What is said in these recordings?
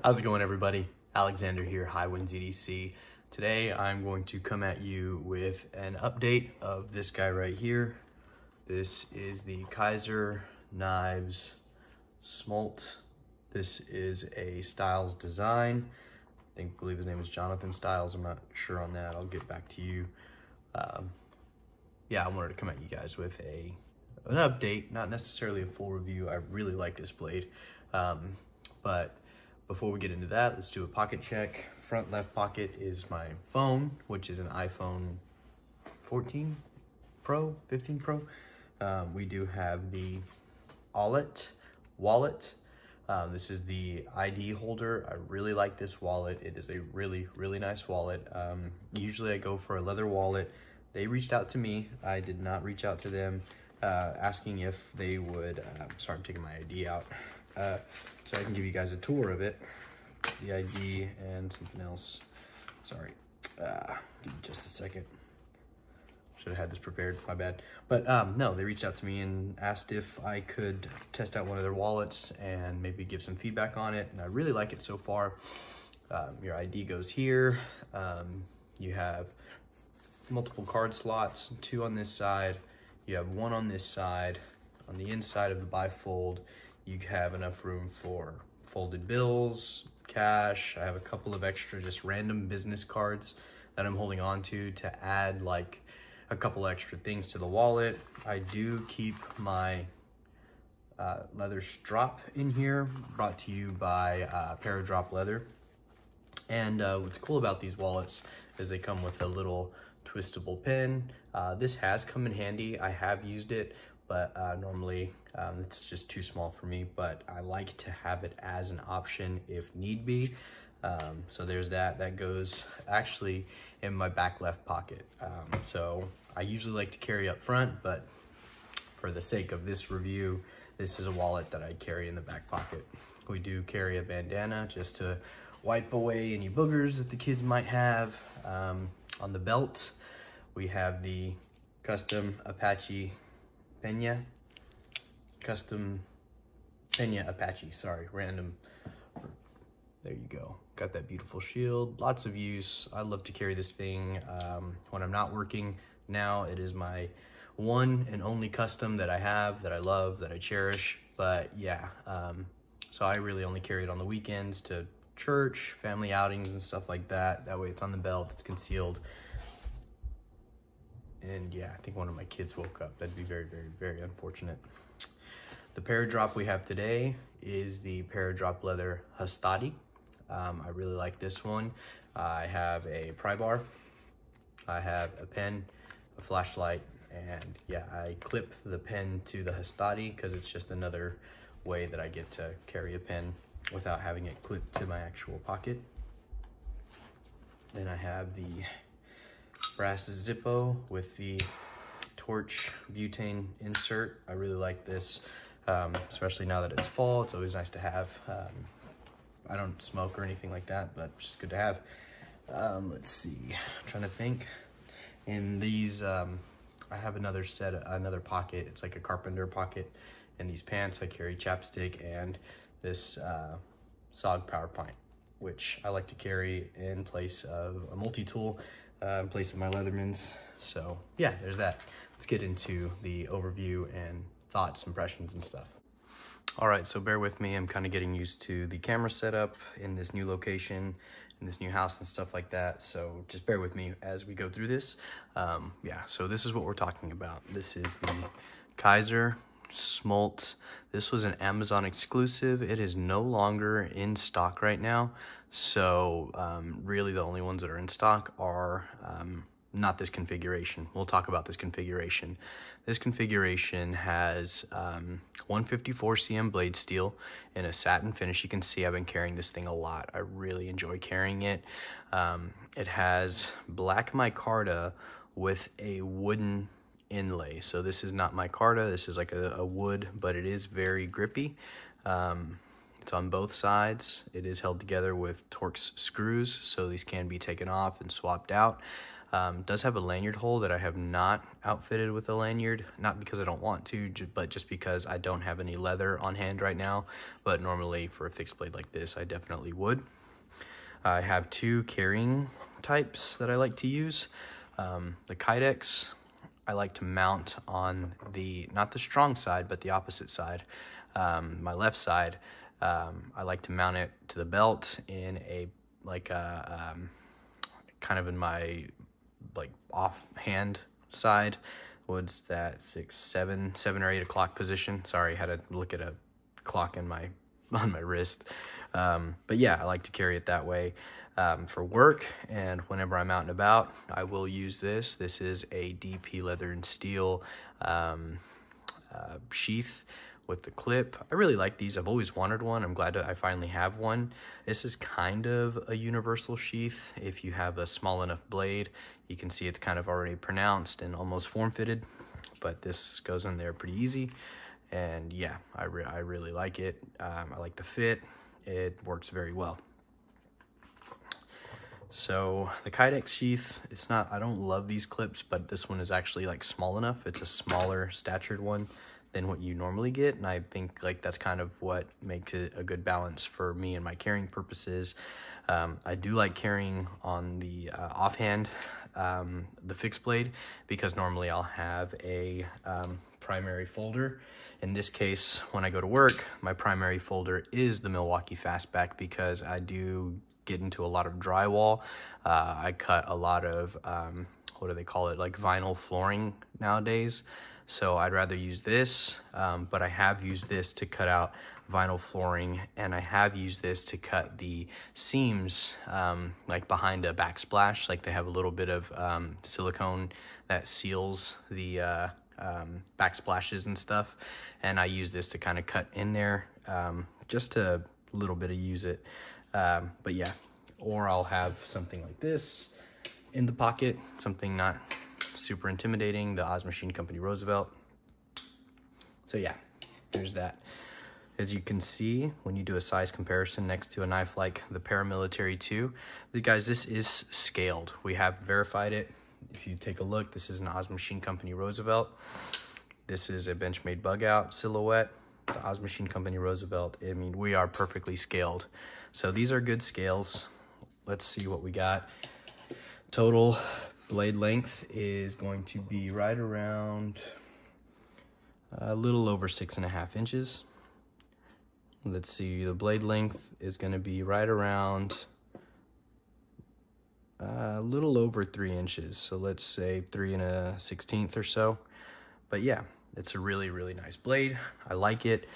How's it going, everybody? Alexander here, High Winds EDC. Today I'm going to come at you with an update of this guy right here. This is the Kizer Knives Smolt. This is a Styles design. I believe his name is Jonathan Styles. I'm not sure on that. I'll get back to you. Yeah, I wanted to come at you guys with an update, not necessarily a full review. I really like this blade, but before we get into that, let's do a pocket check. Front left pocket is my phone, which is an iPhone 14 Pro, 15 Pro. We do have the wallet. This is the ID holder. I really like this wallet. It is a really, really nice wallet. Usually I go for a leather wallet. They reached out to me. I did not reach out to them, asking if they would, sorry, I'm taking my ID out. So I can give you guys a tour of it, the ID and something else. Sorry, give me just a second. Should have had this prepared, my bad. But no, they reached out to me and asked if I could test out one of their wallets and maybe give some feedback on it. And I really like it so far. Your ID goes here. You have multiple card slots, 2 on this side. You have 1 on this side. On the inside of the bifold, you have enough room for folded bills, cash. I have a couple of extra just random business cards that I'm holding on to add like a couple extra things to the wallet. I do keep my leather strap in here, brought to you by Paradrop Leather. And what's cool about these wallets is they come with a little twistable pin. This has come in handy. I have used it, but normally it's just too small for me, but I like to have it as an option if need be. So there's that. That goes actually in my back left pocket. So I usually like to carry up front, but for the sake of this review, this is a wallet that I carry in the back pocket. We do carry a bandana just to wipe away any boogers that the kids might have. On the belt, we have the custom Apache Pena Apache, sorry, random. There you go. Got that beautiful shield. Lots of use. I love to carry this thing when I'm not working. Now it is my one and only custom that I have, that I love, that I cherish. But yeah, so I really only carry it on the weekends to church, family outings and stuff like that. That way it's on the belt, it's concealed. And yeah, I think one of my kids woke up. That'd be very, very, very unfortunate. The Paradrop we have today is the Paradrop Leather Hastati. I really like this one. I have a pry bar, I have a pen, a flashlight, and yeah, I clip the pen to the Hastati because it's just another way that I get to carry a pen without having it clipped to my actual pocket. Then I have the brass Zippo with the torch butane insert. I really like this, especially now that it's fall. It's always nice to have. I don't smoke or anything like that, but it's just good to have. Let's see, I'm trying to think. In these, I have another pocket. It's like a carpenter pocket. In these pants, I carry chapstick and this SOG power pint, which I like to carry in place of a multi-tool, in place of my Leathermans. So yeah, there's that. Let's get into the overview and thoughts, impressions, and stuff. All right, so bear with me. I'm kind of getting used to the camera setup in this new location, in this new house and stuff like that. So just bear with me as we go through this. Yeah, so this is what we're talking about. This is the Kizer Smolt. This was an Amazon exclusive. It is no longer in stock right now. So really the only ones that are in stock are not this configuration. We'll talk about this configuration. This configuration has 154 cm blade steel in a satin finish. You can see I've been carrying this thing a lot. I really enjoy carrying it. It has black micarta with a wooden inlay. So this is not micarta, this is like a wood, but it is very grippy. It's on both sides. It is held together with Torx screws, so these can be taken off and swapped out. Does have a lanyard hole that I have not outfitted with a lanyard, not because I don't want to, but just because I don't have any leather on hand right now. But normally for a fixed blade like this, I definitely would. I have two carrying types that I like to use. The Kydex, I like to mount on not the strong side, but the opposite side. My left side, I like to mount it to the belt in kind of in my offhand side. What's that, 7 or 8 o'clock position? Sorry, I had to look at a clock on my wrist. But yeah, I like to carry it that way for work, and whenever I'm out and about, I will use this. This is a DP leather and steel sheath with the clip. I really like these. I've always wanted one. I'm glad that I finally have one. This is kind of a universal sheath. If you have a small enough blade, you can see it's kind of already pronounced and almost form-fitted, but this goes in there pretty easy. And yeah, I really like it. I like the fit. It works very well. So the Kydex sheath, I don't love these clips, but this one is actually like small enough. It's a smaller statured one than what you normally get, and I think like that's kind of what makes it a good balance for me and my carrying purposes. I do like carrying on the offhand, the fixed blade, because normally I'll have a primary folder. In this case, when I go to work, my primary folder is the Milwaukee Fastback, because I do get into a lot of drywall. I cut a lot of, what do they call it, like vinyl flooring nowadays. So I'd rather use this, but I have used this to cut out vinyl flooring, and I have used this to cut the seams, like behind a backsplash. Like they have a little bit of silicone that seals the backsplashes and stuff, and I use this to kind of cut in there, just a little bit of use it. But yeah, or I'll have something like this in the pocket, something not super intimidating, the Oz Machine Company Roosevelt. So yeah, there's that. As you can see, when you do a size comparison next to a knife like the Paramilitary 2, guys, this is scaled. We have verified it. If you take a look, this is an Oz Machine Company Roosevelt. This is a Benchmade bug out silhouette. The Oz Machine Company Roosevelt. I mean, we are perfectly scaled. So these are good scales. Let's see what we got. Total blade length is going to be right around a little over 6.5 inches. Let's see, the blade length is going to be right around a little over 3 inches. So let's say 3 1/16 or so. But yeah, it's a really, really nice blade. I like it.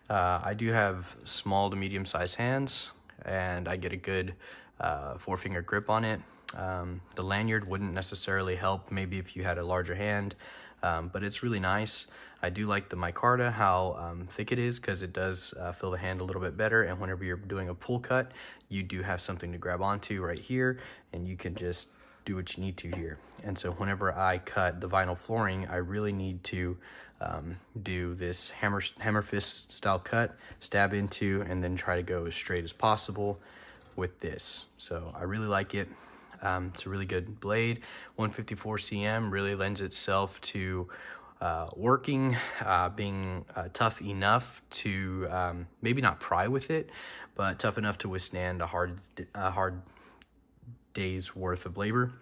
I do have small to medium sized hands, and I get a good 4-finger grip on it. The lanyard wouldn't necessarily help maybe if you had a larger hand, but it's really nice. I do like the micarta, how thick it is, because it does fill the hand a little bit better, and whenever you're doing a pull cut, you do have something to grab onto right here, and you can just do what you need to here. And so whenever I cut the vinyl flooring, I really need to do this hammer fist style cut, stab into, and then try to go as straight as possible with this. So I really like it. It's a really good blade. 154 cm really lends itself to working, being tough enough to maybe not pry with it, but tough enough to withstand a hard day's worth of labor.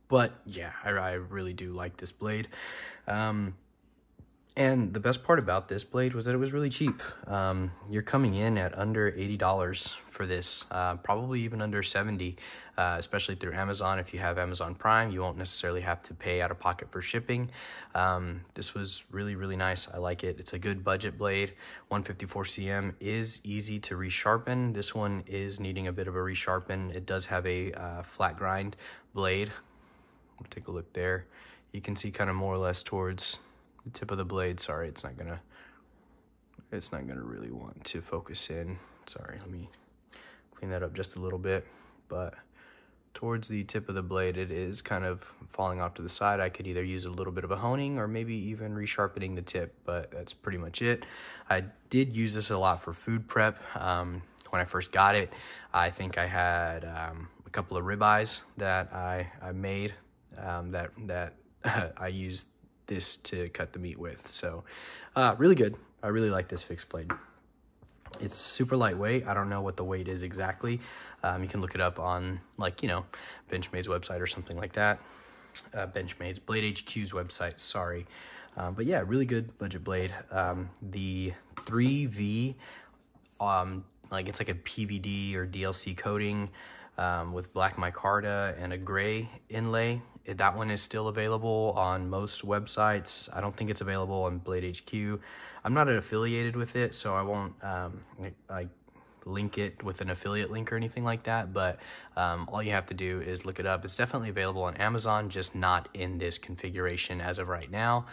But yeah, I really do like this blade. And the best part about this blade was that it was really cheap. You're coming in at under $80 for this, probably even under $70, especially through Amazon. If you have Amazon Prime, you won't necessarily have to pay out of pocket for shipping. This was really, really nice. I like it. It's a good budget blade. 154 cm is easy to resharpen. This one is needing a bit of a resharpen. It does have a flat grind blade. Take a look there. You can see kind of more or less towards the tip of the blade. Sorry, it's not gonna really want to focus in. Sorry, let me clean that up just a little bit. But towards the tip of the blade, it is kind of falling off to the side. I could either use a little bit of a honing or maybe even resharpening the tip, but that's pretty much it. I did use this a lot for food prep. When I first got it, I think I had a couple of ribeyes that I made that I used this to cut the meat with. So really good. I really like this fixed blade. It's super lightweight. I don't know what the weight is exactly. You can look it up on, like, you know, Benchmade's website or something like that. Benchmade's, Blade HQ's website, sorry. But yeah, really good budget blade. The 3V, like it's like a PVD or DLC coating with black micarta and a gray inlay. That one is still available on most websites. I don't think it's available on Blade HQ. I'm not affiliated with it, so I won't like link it with an affiliate link or anything like that, but all you have to do is look it up. It's definitely available on Amazon, just not in this configuration as of right now.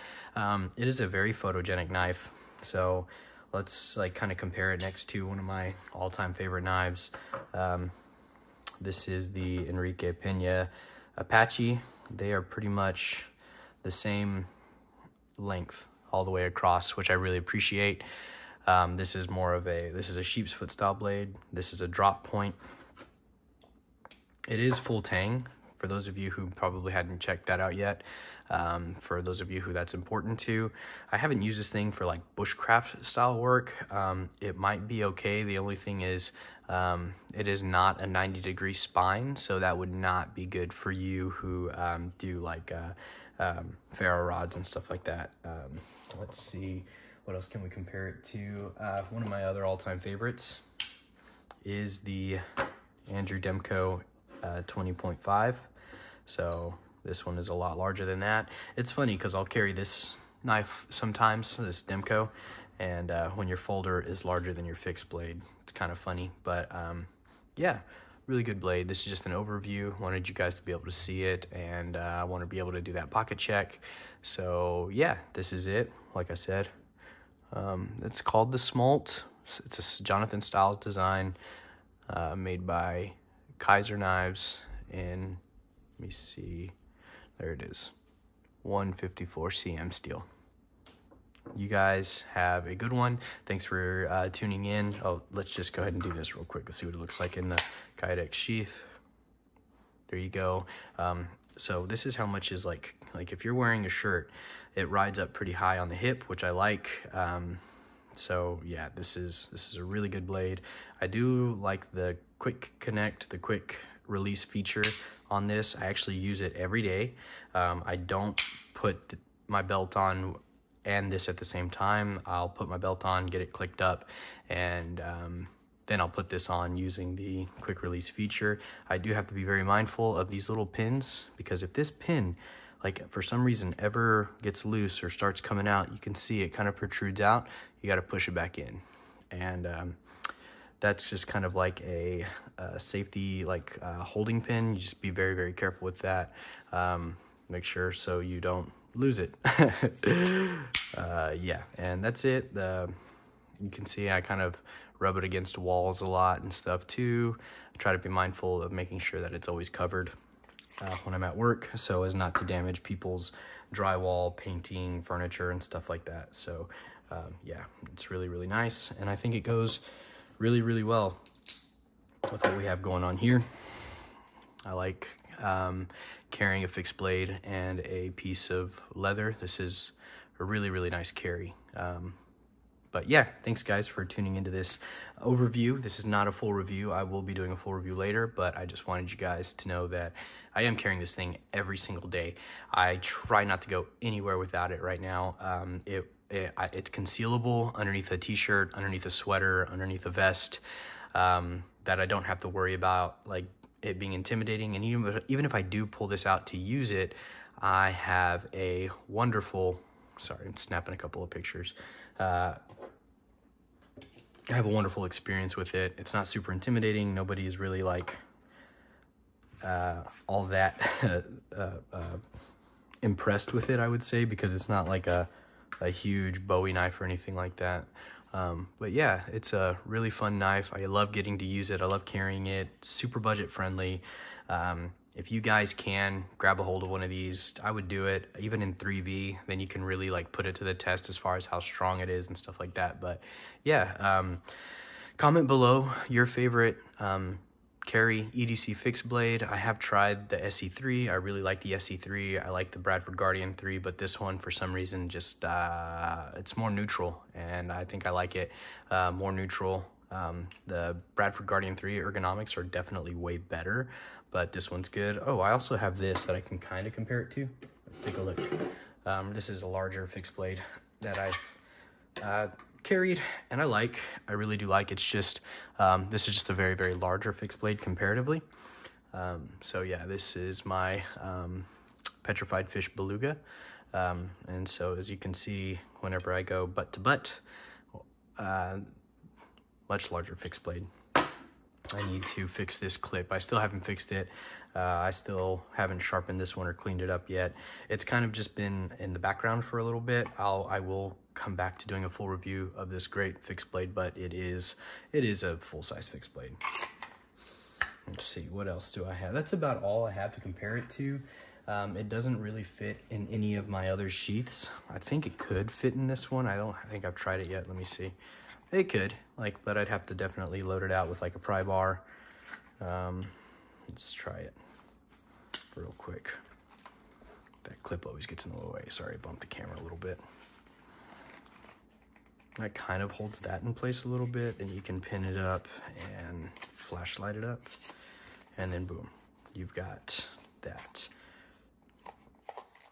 It is a very photogenic knife, so let's like kind of compare it next to one of my all-time favorite knives. This is the Enrique Pena Apache. They are pretty much the same length all the way across, which I really appreciate. This is a sheep's foot style blade. This is a drop point. It is full tang, for those of you who probably hadn't checked that out yet. For those of you who that's important to. I haven't used this thing for like bushcraft style work. It might be okay. The only thing is it is not a 90-degree spine, so that would not be good for you who do like ferro rods and stuff like that. Let's see, what else can we compare it to? One of my other all-time favorites is the Andrew Demko 20.5. So this one is a lot larger than that. It's funny because I'll carry this knife sometimes, this Demko, and when your folder is larger than your fixed blade, it's kind of funny. But yeah, really good blade. This is just an overview. Wanted you guys to be able to see it, and I want to be able to do that pocket check. So yeah, this is it. Like I said, it's called the Smolt. It's a Jonathan Styles design, made by Kizer knives in, let me see, there it is, 154 cm steel. You guys have a good one. Thanks for tuning in. Oh, let's just go ahead and do this real quick. Let's see what it looks like in the Kydex sheath. There you go. So this is how much is like if you're wearing a shirt, it rides up pretty high on the hip, which I like. So yeah, this is a really good blade. I do like the quick connect, the quick release feature on this. I actually use it every day. I don't put my belt on and this at the same time. I'll put my belt on, get it clicked up, and then I'll put this on using the quick release feature. I do have to be very mindful of these little pins, because if this pin, like for some reason, ever gets loose or starts coming out, you can see it kind of protrudes out. You got to push it back in, and that's just kind of like a safety, like holding pin. You just be very, very careful with that. Make sure so you don't lose it. Yeah, and that's it. You can see I kind of rub it against walls a lot and stuff too. I try to be mindful of making sure that it's always covered when I'm at work, so as not to damage people's drywall, painting, furniture, and stuff like that. So yeah, it's really, really nice, and I think it goes really, really well with what we have going on here. I like carrying a fixed blade and a piece of leather. This is a really, really nice carry. But yeah, thanks guys for tuning into this overview. This is not a full review. I will be doing a full review later, but I just wanted you guys to know that I am carrying this thing every single day. I try not to go anywhere without it right now. It's concealable underneath a t-shirt, underneath a sweater, underneath a vest, that I don't have to worry about like it being intimidating. And even if I do pull this out to use it, I have a wonderful, sorry, I'm snapping a couple of pictures. I have a wonderful experience with it. It's not super intimidating. Nobody is really like all that impressed with it, I would say, because it's not like a huge Bowie knife or anything like that. But yeah, it's a really fun knife. I love getting to use it. I love carrying it. Super budget friendly. If you guys can grab a hold of one of these, I would do it, even in 3V. Then you can really like put it to the test as far as how strong it is and stuff like that. But yeah, comment below your favorite Carry EDC fixed blade. I have tried the SE3. I really like the SE3. I like the Bradford Guardian 3, but this one for some reason just it's more neutral, and I think I like it more neutral. The Bradford Guardian 3 ergonomics are definitely way better, but this one's good. Oh, I also have this that I can kind of compare it to. Let's take a look. This is a larger fixed blade that I've carried, and I really do like. It's just this is just a very, very larger fixed blade comparatively. So yeah, this is my petrified fish beluga, and so as you can see, whenever I go butt to butt, much larger fixed blade. I need to fix this clip. I still haven't fixed it. I still haven't sharpened this one or cleaned it up yet. It's kind of just been in the background for a little bit. I will come back to doing a full review of this great fixed blade, but it is a full-size fixed blade. Let's see, what else do I have? That's about all I have to compare it to. It doesn't really fit in any of my other sheaths. I think it could fit in this one. I think I've tried it yet. Let me see. It could, but I'd have to definitely load it out with like a pry bar. Let's try it real quick. That clip always gets in the way. Sorry, I bumped the camera a little bit. That kind of holds that in place a little bit. Then you can pin it up and flashlight it up. And then boom, you've got that.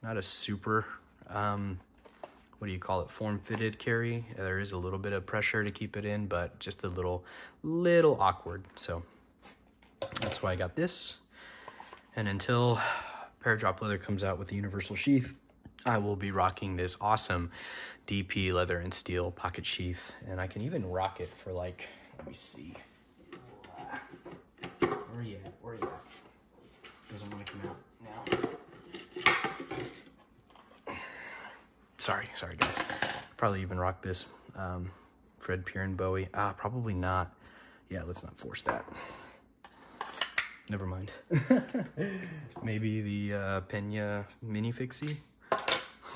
Not a super, what do you call it, form-fitted carry. There is a little bit of pressure to keep it in, but just a little awkward. So that's why I got this. And until Paradrop Leather comes out with the universal sheath, I will be rocking this awesome DP leather and steel pocket sheath. And I can even rock it for let me see. Where are you at? Doesn't want to come out now. Sorry guys. Probably even rock this Fred Pierre Bowie. Probably not. Yeah, let's not force that. Never mind. Maybe the Pena Mini Fixie.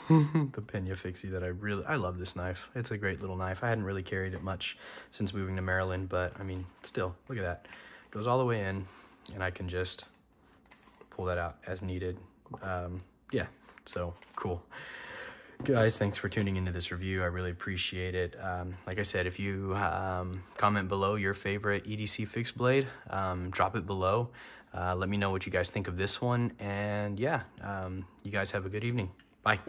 The Pena Fixie that I love this knife. It's a great little knife. I hadn't really carried it much since moving to Maryland, but I mean, still, look at that. It goes all the way in, and I can just pull that out as needed. Yeah, so cool. Guys, thanks for tuning into this review. I really appreciate it. Like I said, if you comment below your favorite EDC fixed blade, drop it below. Let me know what you guys think of this one. And yeah, you guys have a good evening. Bye.